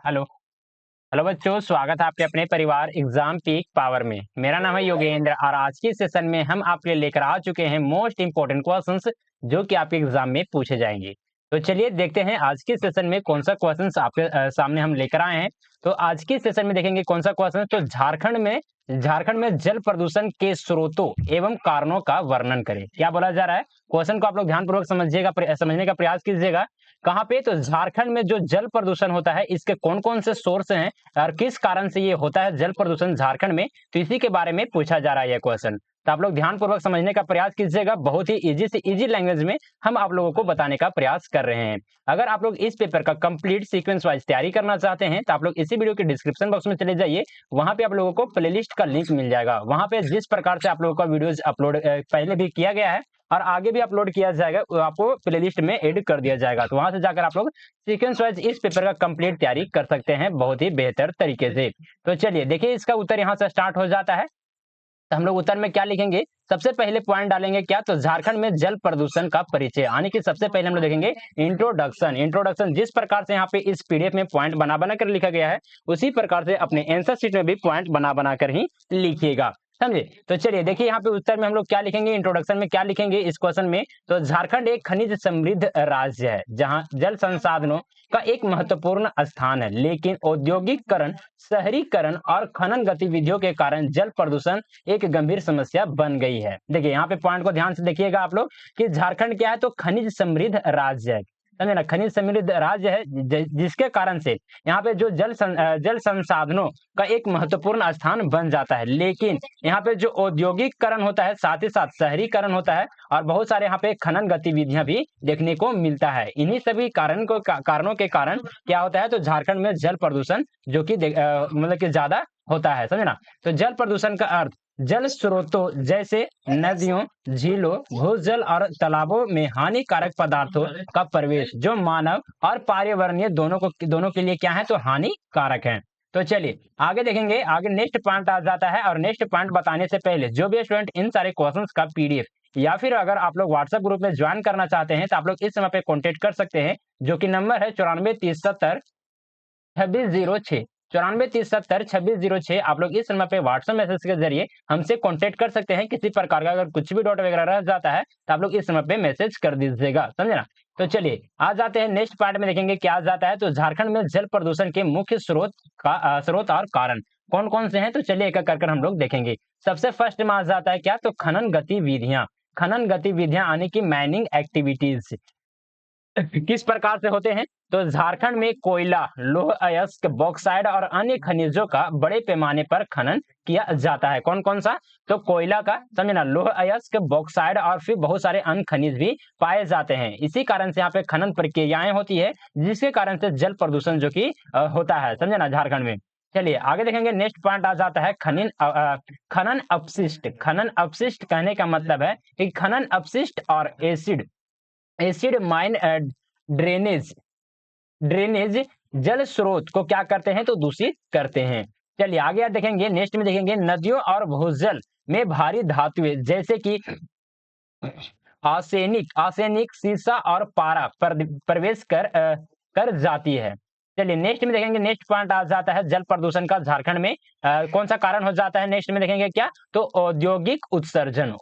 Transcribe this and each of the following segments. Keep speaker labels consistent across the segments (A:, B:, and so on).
A: Hello. Hello बच्चों, स्वागत है आपके अपने परिवार एग्जाम पीक पावर में। मेरा नाम है योगेंद्र और आज के सेशन में हम आपके लिए लेकर आ चुके हैं मोस्ट इंपोर्टेंट क्वेश्चंस जो कि आपके एग्जाम में पूछे जाएंगे। तो चलिए देखते हैं आज के सेशन में कौन सा क्वेश्चंस आपके सामने हम लेकर आए हैं। तो आज के सेशन में देखेंगे कौन सा क्वेश्चन। तो झारखंड में जल प्रदूषण के स्रोतों एवं कारणों का वर्णन करें। क्या बोला जा रहा है, क्वेश्चन को आप लोग ध्यानपूर्वक समझने का प्रयास कीजिएगा। कहाँ पे, तो झारखंड में जो जल प्रदूषण होता है इसके कौन कौन से सोर्स हैं और किस कारण से ये होता है जल प्रदूषण झारखंड में, तो इसी के बारे में पूछा जा रहा है यह क्वेश्चन। तो आप लोग ध्यानपूर्वक समझने का प्रयास कीजिएगा। बहुत ही इजी से इजी लैंग्वेज में हम आप लोगों को बताने का प्रयास कर रहे हैं। अगर आप लोग इस पेपर का कंप्लीट सीक्वेंस वाइज तैयारी करना चाहते हैं तो आप लोग इसी वीडियो के डिस्क्रिप्शन बॉक्स में चले जाइए। वहां पे आप लोगों को प्लेलिस्ट का लिंक मिल जाएगा। वहां पे जिस प्रकार से आप लोगों का वीडियोज अपलोड पहले भी किया गया है और आगे भी अपलोड किया जाएगा, वो आपको प्लेलिस्ट में ऐड कर दिया जाएगा। तो वहां से जाकर आप लोग सीक्वेंस वाइज इस पेपर का कंप्लीट तैयारी कर सकते हैं बहुत ही बेहतर तरीके से। तो चलिए देखिए, इसका उत्तर यहाँ से स्टार्ट हो जाता है। तो हम लोग उत्तर में क्या लिखेंगे, सबसे पहले पॉइंट डालेंगे क्या, तो झारखंड में जल प्रदूषण का परिचय। आने की सबसे पहले हम लोग देखेंगे इंट्रोडक्शन। जिस प्रकार से यहाँ पे इस पीडीएफ में पॉइंट बना बना कर लिखा गया है उसी प्रकार से अपने आंसर शीट में भी पॉइंट बना बना कर ही लिखिएगा, समझे। तो चलिए देखिए, यहाँ पे उत्तर में हम लोग क्या लिखेंगे, इंट्रोडक्शन में क्या लिखेंगे इस क्वेश्चन में, तो झारखंड एक खनिज समृद्ध राज्य है जहां जल संसाधनों का एक महत्वपूर्ण स्थान है, लेकिन औद्योगिकरण, शहरीकरण और खनन गतिविधियों के कारण जल प्रदूषण एक गंभीर समस्या बन गई है। देखिए यहाँ पे पॉइंट को ध्यान से देखिएगा आप लोग कि झारखंड क्या है, तो खनिज समृद्ध राज्य है, समझे ना, खनिज समृद्ध राज्य है जिसके कारण से यहाँ पे जो जल संसाधनों का एक महत्वपूर्ण स्थान बन जाता है, लेकिन यहाँ पे जो औद्योगिकरण होता है साथ ही साथ शहरीकरण होता है और बहुत सारे यहाँ पे खनन गतिविधियां भी देखने को मिलता है। इन्हीं सभी कारणों के कारण क्या होता है, तो झारखंड में जल प्रदूषण जो कि मतलब कि ज्यादा होता है, समझे ना। तो जल प्रदूषण का अर्थ जल स्रोतों जैसे नदियों, झीलों, भूजल और तालाबों में हानिकारक पदार्थों का प्रवेश जो मानव और पर्यावरणीय दोनों के लिए क्या है, तो हानिकारक है। तो चलिए आगे देखेंगे, आगे नेक्स्ट पॉइंट आ जाता है। और नेक्स्ट पॉइंट बताने से पहले जो भी स्टूडेंट इन सारे क्वेश्चंस का पीडीएफ या फिर अगर आप लोग व्हाट्सएप ग्रुप में ज्वाइन करना चाहते हैं तो आप लोग इस समय पे कॉन्टेक्ट कर सकते हैं, जो कि नंबर है 94 30 70 2606। 94 30 70 2606। आप लोग इस नंबर पे व्हाट्सएप मैसेज के जरिए हमसे कांटेक्ट कर सकते हैं। किसी प्रकार का अगर कुछ भी डाउट वगैरह रह जाता है तो आप लोग इस नंबर पे मैसेज कर दीजिएगा, समझे ना। तो चलिए आ जाते हैं नेक्स्ट पार्ट में, देखेंगे क्या आ जाता है। तो झारखंड में जल प्रदूषण के मुख्य स्रोत और कारण कौन कौन से हैं, तो चलिए एक एक कर हम लोग देखेंगे। सबसे फर्स्ट में आ जाता है क्या, तो खनन गतिविधियां आने की माइनिंग एक्टिविटीज किस प्रकार से होते हैं, तो झारखंड में कोयला, लौह अयस्क, बॉक्साइड और अन्य खनिजों का बड़े पैमाने पर खनन किया जाता है। कौन कौन सा, तो कोयला का, समझे ना, लौह अयस्क, बॉक्साइड और फिर बहुत सारे अन्य खनिज भी पाए जाते हैं। इसी कारण से यहाँ पे खनन प्रक्रियाएं होती है जिसके कारण से जल प्रदूषण जो कि होता है, समझे ना, झारखंड में। चलिए आगे देखेंगे, नेक्स्ट पॉइंट आ जाता है खनन अपशिष्ट कहने का मतलब है कि खनन अपशिष्ट और एसिड माइन ड्रेनेज ड्रेनेज जल स्रोत को क्या करते हैं, तो दूषित करते हैं। चलिए आगे आप देखेंगे, नेक्स्ट में देखेंगे नदियों और भूजल में भारी धातुएं जैसे कि आर्सेनिक, सीसा और पारा प्रवेश कर जाती है। चलिए नेक्स्ट में देखेंगे, नेक्स्ट पॉइंट आ जाता है जल प्रदूषण का झारखंड में कौन सा कारण हो जाता है। नेक्स्ट में देखेंगे क्या, तो औद्योगिक उत्सर्जन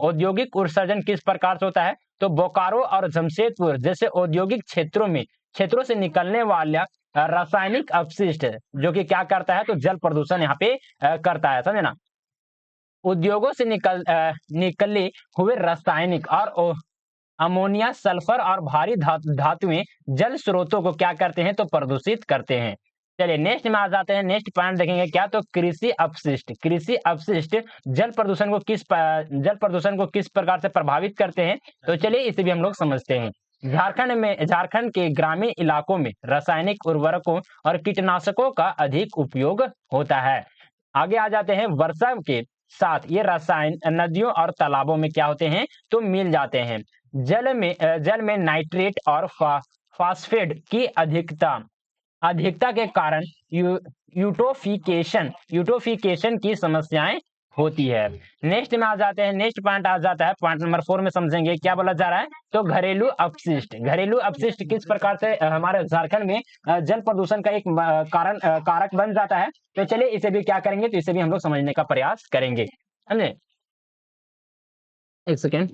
A: किस प्रकार से होता है, तो बोकारो और जमशेदपुर जैसे औद्योगिक क्षेत्रों से निकलने वाला रासायनिक अपशिष्ट जो कि क्या करता है, तो जल प्रदूषण यहाँ पे करता है, समझे ना। उद्योगों से निकले हुए रासायनिक और अमोनिया, सल्फर और भारी धातुएं जल स्रोतों को क्या करते हैं, तो प्रदूषित करते हैं। चलिए नेक्स्ट में आ जाते हैं, नेक्स्ट पॉइंट देखेंगे क्या, तो कृषि अपशिष्ट जल प्रदूषण को किस प्रकार से प्रभावित करते हैं, तो चलिए इसे भी हम लोग समझते हैं। झारखंड के ग्रामीण इलाकों में रासायनिक उर्वरकों और कीटनाशकों का अधिक उपयोग होता है। आगे आ जाते हैं, वर्षा के साथ ये रसायन नदियों और तालाबों में क्या होते हैं, तो मिल जाते हैं। जल में नाइट्रेट और फास्फेट की अधिकता के कारण यूटोफिकेशन की समस्याएं होती है। नेक्स्ट में आ जाते हैं, नेक्स्ट पॉइंट आ जाता है, पॉइंट नंबर 4 में समझेंगे क्या बोला जा रहा है। तो घरेलू अपशिष्ट, घरेलू अपशिष्ट किस प्रकार से हमारे झारखंड में जल प्रदूषण का एक कारक बन जाता है। तो चलिए इसे भी क्या करेंगे, तो इसे भी हम लोग समझने का प्रयास करेंगे, समझे। एक सेकेंड।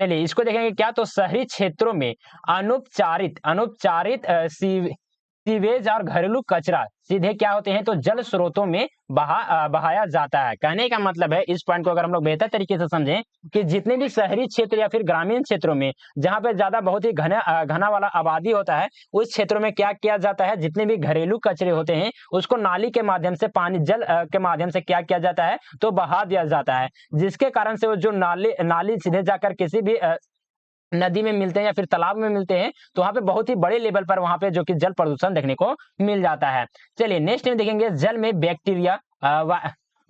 A: चलिए इसको देखेंगे क्या, तो शहरी क्षेत्रों में अनुपचारित अनुपचारित सीवेज और घरेलू कचरा सीधे क्या होते हैं, तो जल स्रोतों में बहाया जाता है। कहने का मतलब है, इस पॉइंट को अगर हम लोग बेहतर तरीके से समझें, कि जितने भी शहरी क्षेत्र या फिर ग्रामीण क्षेत्रों में जहाँ पे ज्यादा बहुत ही घना वाला आबादी होता है, उस क्षेत्रों में क्या किया जाता है, जितने भी घरेलू कचरे होते हैं उसको नाली के माध्यम से, पानी जल के माध्यम से क्या किया जाता है, तो बहा दिया जाता है। जिसके कारण से वो जो नाली नाली सीधे जाकर किसी भी नदी में मिलते हैं या फिर तालाब में मिलते हैं, तो वहाँ पे बहुत ही बड़े लेवल पर वहाँ पे जो कि जल प्रदूषण देखने को मिल जाता है। चलिए नेक्स्ट में देखेंगे, जल में बैक्टीरिया,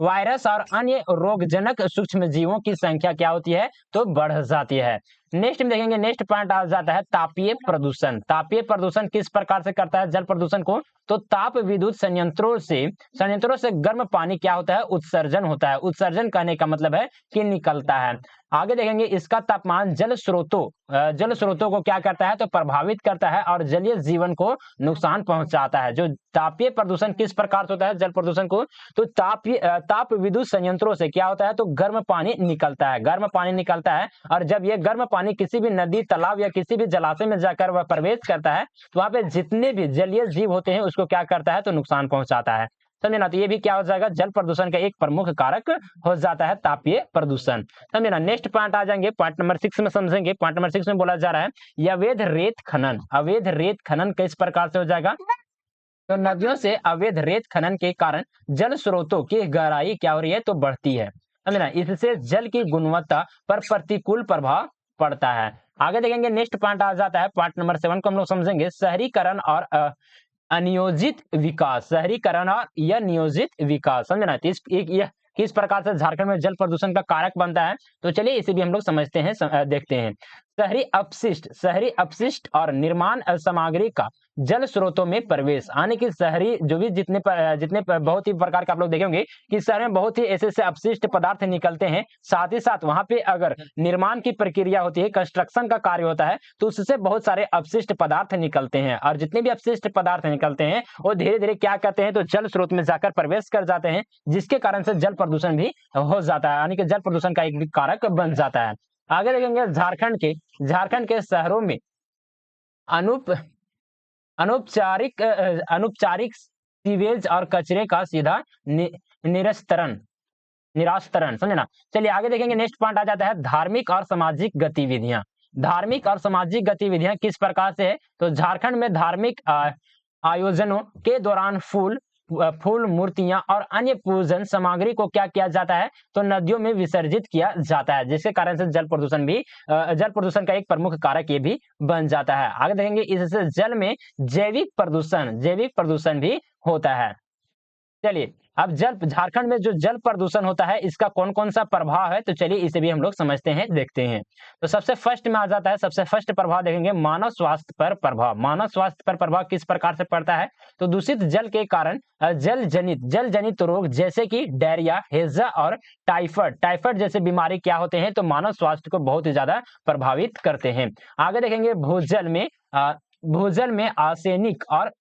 A: वायरस और अन्य रोगजनक सूक्ष्म जीवों की संख्या क्या होती है, तो बढ़ जाती है। नेक्स्ट में देखेंगे, नेक्स्ट पॉइंट आ जाता है तापीय प्रदूषण। तापीय प्रदूषण किस प्रकार से करता है जल प्रदूषण को, तो ताप विद्युत संयंत्रों से गर्म पानी क्या होता है, उत्सर्जन होता है। उत्सर्जन कहने का मतलब है कि निकलता है। आगे देखेंगे, इसका तापमान जल स्रोतों को क्या करता है, तो प्रभावित करता है और जलीय जीवन को नुकसान पहुंचाता है। जो तापीय प्रदूषण किस प्रकार से होता है जल प्रदूषण को, तो ताप विद्युत संयंत्रों से क्या होता है, तो गर्म पानी निकलता है, गर्म पानी निकलता है। और जब ये गर्म पानी किसी भी नदी, तालाब या किसी भी जलाशय में जाकर वह प्रवेश करता है, तो वहां पे जितने भी जलीय जीव होते हैं उसको क्या करता है, तो नुकसान पहुंचाता है। समझे ना, तो ये भी क्या हो जाएगा, जल प्रदूषण का एक प्रमुख कारक हो जाता है तापीय प्रदूषण। समझे ना। नेक्स्ट पॉइंट आ जाएंगे, पॉइंट नंबर 6 में समझेंगे। पॉइंट नंबर 6 में बोला जा रहा है, ये अवैध रेत खनन। अवैध रेत खनन किस प्रकार से हो जाएगा, तो नदियों से अवैध रेत खनन के कारण जल स्रोतों की गहराई क्या हो रही है, तो बढ़ती है। समझे ना, इससे जल की गुणवत्ता पर प्रतिकूल प्रभाव पड़ता है। आगे देखेंगे, नेक्स्ट पॉइंट आ जाता है, पॉइंट नंबर 7 को हम लोग समझेंगे, शहरीकरण और अनियोजित विकास। शहरीकरण और यह नियोजित विकास, समझना। यह किस प्रकार से झारखंड में जल प्रदूषण का कारक बनता है, तो चलिए इसे भी हम लोग समझते हैं, देखते हैं। शहरी अपशिष्ट और निर्माण सामग्री का जल स्रोतों में प्रवेश, यानी कि शहरी जो भी जितने बहुत ही प्रकार के आप लोग देखेंगे कि शहर में बहुत ही ऐसे अपशिष्ट पदार्थ निकलते हैं। साथ ही साथ वहां पे अगर निर्माण की प्रक्रिया होती है, कंस्ट्रक्शन का कार्य होता है, तो उससे बहुत सारे अपशिष्ट पदार्थ निकलते हैं। और जितने भी अपशिष्ट पदार्थ निकलते हैं वो धीरे धीरे क्या करते हैं, तो जल स्रोत में जाकर प्रवेश कर जाते हैं, जिसके कारण से जल प्रदूषण भी हो जाता है, यानी कि जल प्रदूषण का एक भी कारक बन जाता है। आगे देखेंगे, झारखंड के शहरों में अनुप अनौपचारिक सीवेज और कचरे का सीधा निरस्तरण निरास्तरण, समझे ना। चलिए आगे देखेंगे, नेक्स्ट पॉइंट आ जाता है, धार्मिक और सामाजिक गतिविधियां। धार्मिक और सामाजिक गतिविधियां किस प्रकार से है, तो झारखंड में धार्मिक आयोजनों के दौरान फूल मूर्तियां और अन्य पूजन सामग्री को क्या किया जाता है, तो नदियों में विसर्जित किया जाता है, जिसके कारण से जल प्रदूषण का एक प्रमुख कारक ये भी बन जाता है। आगे देखेंगे, इससे जल में जैविक प्रदूषण भी होता है। चलिए, अब झारखंड में जो जल प्रदूषण होता है इसका कौन कौन सा प्रभाव है, तो चलिए इसे भी हम लोग समझते हैं, देखते हैं। तो सबसे फर्स्ट में आ जाता है, सबसे फर्स्ट प्रभाव देखेंगे, मानव स्वास्थ्य पर प्रभाव। मानव स्वास्थ्य पर प्रभाव किस प्रकार से पड़ता है, तो दूषित जल के कारण जल जनित रोग जैसे कि डायरिया, हैजा और टाइफाइड जैसे बीमारी क्या होते हैं, तो मानव स्वास्थ्य को बहुत ही ज्यादा प्रभावित करते हैं। आगे देखेंगे, भूजल में आर्सेनिक और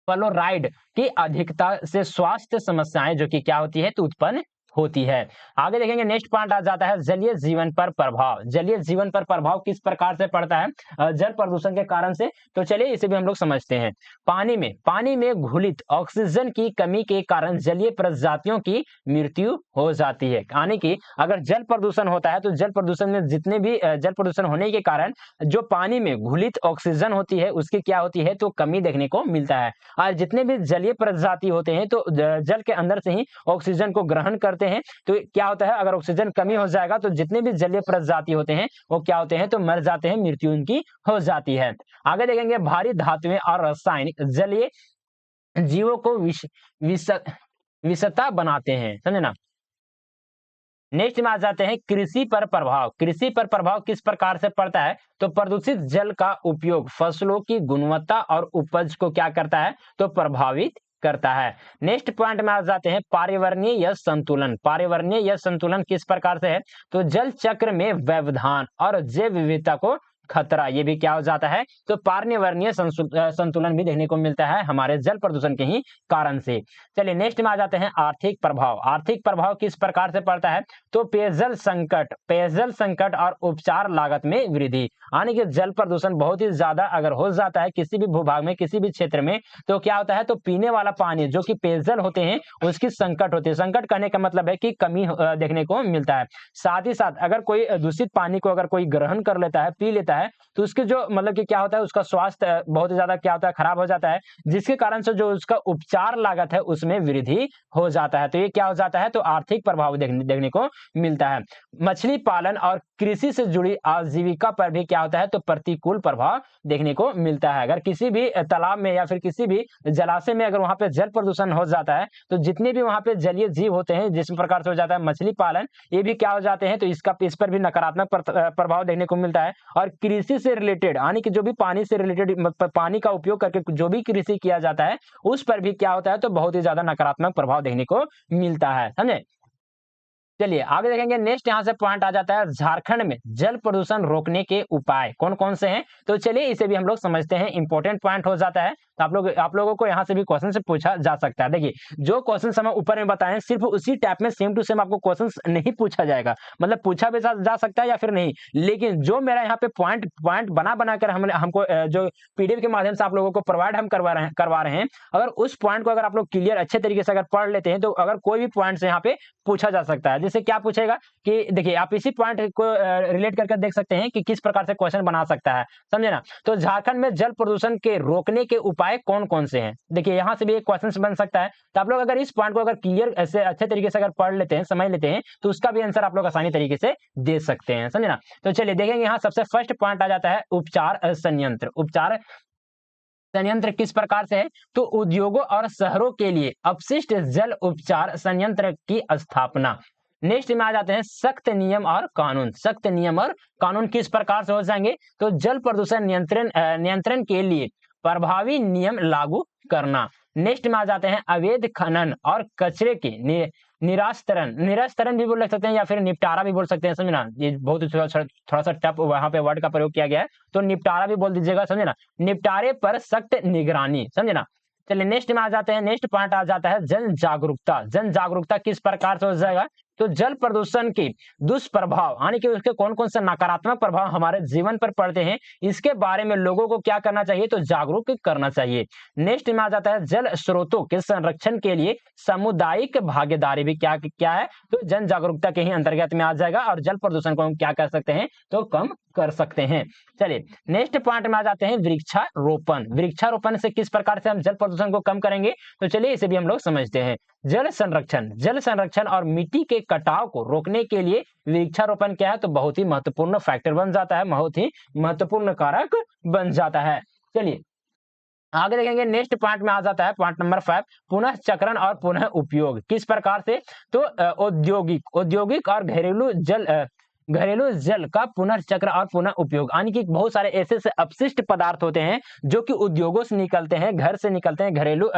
A: फ्लोराइड की अधिकता से स्वास्थ्य समस्याएं जो कि क्या होती है, तो उत्पन्न होती है। आगे देखेंगे, नेक्स्ट पॉइंट आ जाता है, जलीय जीवन पर प्रभाव। जलीय जीवन पर प्रभाव किस प्रकार से पड़ता है जल प्रदूषण के कारण से, तो चलिए इसे भी हम लोग समझते हैं। पानी में घुलित ऑक्सीजन की कमी के कारण जलीय प्रजातियों की मृत्यु हो जाती है। यानी कि अगर जल प्रदूषण होता है, तो जल प्रदूषण में जितने भी जल प्रदूषण होने के कारण जो पानी में घुलित ऑक्सीजन होती है उसकी क्या होती है, तो कमी देखने को मिलता है। और जितने भी जलीय प्रजाति होते हैं, तो जल के अंदर से ही ऑक्सीजन को ग्रहण करते हैं। तो क्या होता है, अगर ऑक्सीजन कमी हो जाएगा तो जितने भी जलीय प्रजाति होते हैं वो क्या होते हैं, तो मर जाते हैं, मृत्यु उनकी हो जाती है। आगे देखेंगे, भारी धातुएं और रासायनिक जलीय जीवों को विषता बनाते हैं, समझे ना। नेक्स्ट में आ जाते हैं कृषि पर प्रभाव। कृषि पर प्रभाव किस प्रकार से पड़ता है? तो प्रदूषित जल का उपयोग फसलों की गुणवत्ता और उपज को क्या करता है? तो प्रभावित करता है। नेक्स्ट पॉइंट में आ जाते हैं पर्यावरणीय या संतुलन। पर्यावरणीय या संतुलन किस प्रकार से है? तो जल चक्र में व्यवधान और जैव विविधता को खतरा, ये भी क्या हो जाता है? तो पर्यावरणीय संतुलन भी देखने को मिलता है हमारे जल प्रदूषण के ही कारण से। चलिए नेक्स्ट में आ जाते हैं आर्थिक प्रभाव। आर्थिक प्रभाव किस प्रकार से पड़ता है? तो पेयजल संकट और उपचार लागत में वृद्धि। यानी कि जल प्रदूषण बहुत ही ज्यादा अगर हो जाता है किसी भी भूभाग में, किसी भी क्षेत्र में, तो क्या होता है? तो पीने वाला पानी जो कि पेयजल होते हैं उसकी संकट होती है। संकट कहने का मतलब है कि कमी देखने को मिलता है। साथ ही साथ अगर कोई दूषित पानी को अगर कोई ग्रहण कर लेता है, पी लेता है, तो उसके जो मतलब कि क्या होता है, उसका स्वास्थ्य बहुत ज्यादा क्या होता है? खराब हो जाता है, जिसके कारण से जो उसका उपचार लागत है उसमें वृद्धि हो जाता है। तो ये क्या हो जाता है? तो आर्थिक प्रभाव देखने को मिलता है। मछली पालन और कृषि से जुड़ी आजीविका पर भी क्या होता है? तो प्रतिकूल प्रभाव देखने को मिलता है। अगर किसी भी तालाब में या फिर किसी भी जलाशय में अगर वहां पे जल प्रदूषण हो जाता है, तो जितने भी वहां पे जलीय जीव होते हैं, जिस प्रकार से हो जाता है मछली पालन, ये भी क्या हो जाते हैं? तो इस पर भी नकारात्मक प्रभाव देखने को मिलता है। और कृषि से रिलेटेड यानी कि जो भी पानी से रिलेटेड पानी का उपयोग करके जो भी कृषि किया जाता है उस पर भी क्या होता है? तो बहुत ही ज्यादा नकारात्मक प्रभाव देखने को मिलता है। समझे? चलिए आगे देखेंगे। नेक्स्ट यहाँ से पॉइंट आ जाता है झारखंड में जल प्रदूषण रोकने के उपाय कौन कौन से हैं? तो चलिए इसे भी हम लोग समझते हैं। इंपॉर्टेंट पॉइंट हो जाता है, तो आप लोगों को यहाँ से भी क्वेश्चन से पूछा जा सकता है। देखिए जो क्वेश्चन हम ऊपर में बताएं सिर्फ उसी टाइप में सेम टू सेम आपको क्वेश्चन नहीं पूछा जाएगा, मतलब पूछा भी जा सकता है या फिर नहीं, लेकिन जो मेरा यहाँ पे पॉइंट पॉइंट बना कर हमको जो पीडीएफ के माध्यम से आप लोगों को प्रोवाइड हम करवा रहे हैं, अगर उस पॉइंट को अगर आप लोग क्लियर अच्छे तरीके से अगर पढ़ लेते हैं तो अगर कोई भी पॉइंट से यहाँ पे पूछा जा सकता है। जैसे क्या पूछेगा कि देखिए आप इसी पॉइंट को रिलेट करके देख सकते हैं कि किस प्रकार से क्वेश्चन बना सकता है, समझे ना? तो झारखंड में जल प्रदूषण के रोकने के उपाय कौन कौन से हैं? देखिए यहां से भी एक क्वेश्चन बन सकता है। तो आप लोग अगर इस पॉइंट को अगर क्लियर ऐसे अच्छे तरीके से अगर पढ़ लेते हैं, समझ लेते हैं, तो उसका भी आंसर आप लोग आसानी तरीके से दे सकते हैं, समझे ना? तो चलिए देखेंगे यहाँ सबसे फर्स्ट पॉइंट आ जाता है उपचार संयंत्र। उपचार संयंत्र किस प्रकार से है? तो उद्योगों और शहरों के लिए अपशिष्ट जल उपचार संयंत्र की स्थापना। नेक्स्ट में आ जाते हैं सख्त नियम और कानून। सख्त नियम और कानून किस प्रकार से हो जाएंगे? तो जल प्रदूषण नियंत्रण के लिए प्रभावी नियम लागू करना। नेक्स्ट में आ जाते हैं अवैध खनन और कचरे के निरास्तरण भी बोल सकते हैं या फिर निपटारा भी बोल सकते हैं, समझना? ये बहुत थोड़ा सा टफ वहां पे वर्ड का प्रयोग किया गया है, तो निपटारा भी बोल दीजिएगा, समझे ना? निपटारे पर सख्त निगरानी, समझे ना? चलिए नेक्स्ट में आ जाते हैं। नेक्स्ट पॉइंट आ जाता है जन जागरूकता। जन जागरूकता किस प्रकार से हो जाएगा? तो जल प्रदूषण के दुष्प्रभाव यानी कि उसके कौन कौन से नकारात्मक प्रभाव हमारे जीवन पर पड़ते हैं, इसके बारे में लोगों को क्या करना चाहिए? तो जागरूक करना चाहिए। नेक्स्ट में आ जाता है जल स्रोतों के संरक्षण के लिए सामुदायिक भागीदारी भी क्या है? तो जन जागरूकता के ही अंतर्गत में आ जाएगा और जल प्रदूषण को हम क्या कर सकते हैं? तो कम कर सकते हैं। चलिए नेक्स्ट पॉइंट में आ जाते हैं वृक्षारोपण। वृक्षारोपण से किस प्रकार से हम जल प्रदूषण को कम करेंगे? तो चलिए इसे भी हम लोग समझते हैं। जल संरक्षण और मिट्टी के कटाव को रोकने के लिए वृक्षारोपण क्या है? तो बहुत ही महत्वपूर्ण फैक्टर बन जाता है, बहुत ही महत्वपूर्ण कारक बन जाता है। चलिए आगे देखेंगे। नेक्स्ट पॉइंट में आ जाता है पॉइंट नंबर 5 पुनः चक्रण और पुनः उपयोग किस प्रकार से? तो औद्योगिक और घरेलू जल का पुनर्चक्र और पुनः उपयोग, यानी कि बहुत सारे ऐसे अपशिष्ट पदार्थ होते हैं जो कि उद्योगों से निकलते हैं, घर से निकलते हैं, घरेलू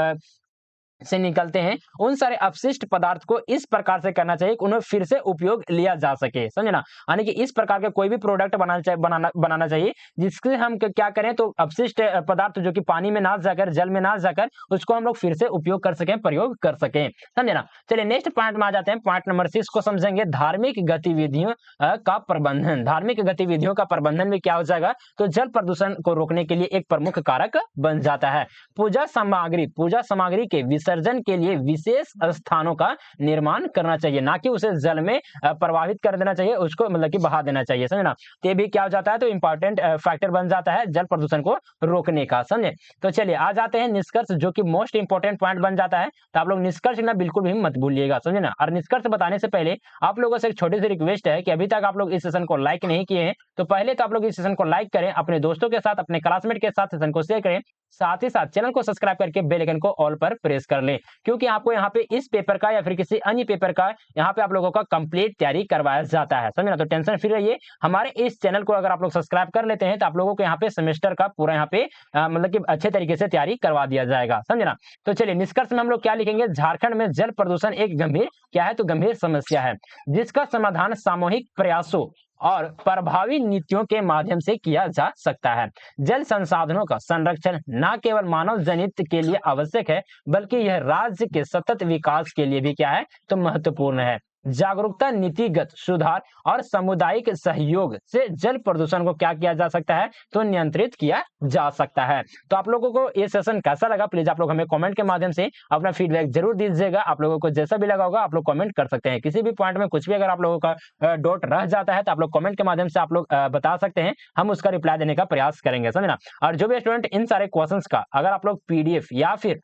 A: से निकलते हैं। उन सारे अपशिष्ट पदार्थ को इस प्रकार से करना चाहिए कि उन्हें फिर से उपयोग लिया जा सके, समझे ना? यानी कि इस प्रकार के कोई भी प्रोडक्ट बनाना चाहिए जिससे हम क्या करें? तो अपशिष्ट पदार्थ जो कि पानी में ना जाकर, जल में ना जाकर, उसको हम लोग फिर से उपयोग कर सकें, प्रयोग कर सकें, समझे ना? चलिए नेक्स्ट पॉइंट में आ जाते हैं। पॉइंट नंबर 6 को समझेंगे धार्मिक गतिविधियों का प्रबंधन। धार्मिक गतिविधियों का प्रबंधन में क्या हो जाएगा? तो जल प्रदूषण को रोकने के लिए एक प्रमुख कारक बन जाता है। पूजा सामग्री के विसर्जन के लिए विशेष स्थानों का निर्माण करना चाहिए, ना कि उसे जल में प्रवाहित कर देना चाहिए, उसको मतलब कि बहा देना चाहिए, समझे ना? ये भी क्या हो जाता है? तो इंपॉर्टेंट फैक्टर बन जाता है जल प्रदूषण को रोकने का, समझे? तो चलिए आ जाते हैं निष्कर्ष, जो कि मोस्ट इंपॉर्टेंट पॉइंट बन जाता है। तो आप लोग निष्कर्ष ना बिल्कुल भी मत भूलिएगा, समझे ना? और निष्कर्ष बताने से पहले आप लोगों से एक छोटी सी रिक्वेस्ट है कि अभी तक आप लोग इस सेशन को लाइक नहीं किए हैं, तो पहले तो आप लोग इस सेशन को लाइक करें, अपने दोस्तों के साथ, अपने क्लासमेट के साथ सेशन को शेयर करें, साथ ही साथ चैनल को सब्सक्राइब करके बेल आइकन को ऑल पर प्रेस कर लें, क्योंकि आपको यहाँ पे इस पेपर का या फिर किसी अन्य पेपर का यहाँ पे आप लोगों का कंप्लीट तैयारी करवाया जाता है, समझे ना। तो टेंशन फ्री रहिए। हमारे इस चैनल को अगर आप लोग सब्सक्राइब कर लेते हैं तो आप लोगों को यहाँ पे सेमेस्टर का पूरा यहाँ पे मतलब कि अच्छे तरीके से तैयारी करवा दिया जाएगा, समझे ना। तो चलिए निष्कर्ष में हम लोग क्या लिखेंगे, झारखंड में जल प्रदूषण एक गंभीर क्या है, तो गंभीर समस्या है, जिसका समाधान सामूहिक प्रयासों और प्रभावी नीतियों के माध्यम से किया जा सकता है। जल संसाधनों का संरक्षण न केवल मानव जनित के लिए आवश्यक है, बल्कि यह राज्य के सतत विकास के लिए भी क्या है, तो महत्वपूर्ण है। जागरूकता, नीतिगत सुधार और सामुदायिक सहयोग से जल प्रदूषण को क्या किया जा सकता है, तो नियंत्रित किया जा सकता है। तो आप लोगों को ये सेशन कैसा लगा, प्लीज आप लोग हमें कमेंट के माध्यम से अपना फीडबैक जरूर दीजिएगा। आप लोगों को जैसा भी लगा होगा आप लोग कमेंट कर सकते हैं। किसी भी पॉइंट में कुछ भी अगर आप लोगों का डाउट रह जाता है तो आप लोग कमेंट के माध्यम से आप लोग बता सकते हैं, हम उसका रिप्लाई देने का प्रयास करेंगे, समझना। और जो भी स्टूडेंट इन सारे क्वेश्चंस का अगर आप लोग पीडीएफ या फिर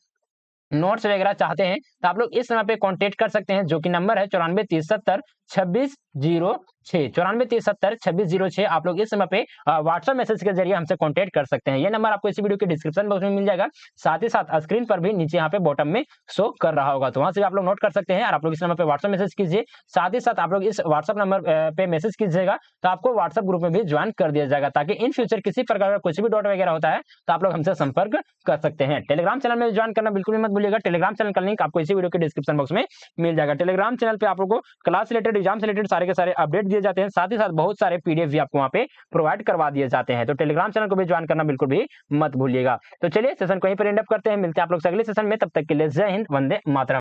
A: नोट्स वगैरह चाहते हैं तो आप लोग इस समय पे कांटेक्ट कर सकते हैं, जो कि नंबर है 9430702606 9430702606। आप लोग इस समय पे व्हाट्सएप मैसेज के जरिए हमसे कांटेक्ट कर सकते हैं। ये नंबर आपको इसी वीडियो के डिस्क्रिप्शन बॉक्स में मिल जाएगा, साथ ही साथ स्क्रीन पर भी नीचे यहाँ पे बॉटम में शो कर रहा होगा, तो वहां से आप लोग नोट कर सकते हैं। और आप लोग इस नंबर पे व्हाट्सएप मैसेज कीजिए, साथ ही साथ आप लोग इस व्हाट्सएप नंबर पे मैसेज कीजिएगा तो आपको व्हाट्सएप ग्रुप में भी ज्वाइन कर दिया जाएगा, ताकि इन फ्यूचर किसी प्रकार का कुछ भी डाउट वगैरह होता है तो आप लोग हमसे संपर्क कर सकते हैं। टेलीग्राम चैनल में ज्वाइन करना बिल्कुल भी मत भूलिएगा। टेलीग्राम चैनल का लिंक आपको इसी वीडियो के डिस्क्रिप्शन बॉक्स में मिल जाएगा। टेलीग्राम चैनल पे आप लोगों को क्लास रिलेटेड, एग्जाम से रिलेटेड सारे के सारे अपडेट दिए जाते हैं, साथ ही साथ बहुत सारे पीडीएफ भी आपको वहां पे प्रोवाइड करवा दिए जाते हैं। तो टेलीग्राम चैनल को भी ज्वाइन करना बिल्कुल भी मत भूलिएगा। तो चलिए सेशन को यहीं पर एंड अप करते हैं, मिलते हैं आप लोग से अगले सेशन में, तब तक के लिए जय हिंद, वंदे मातरम।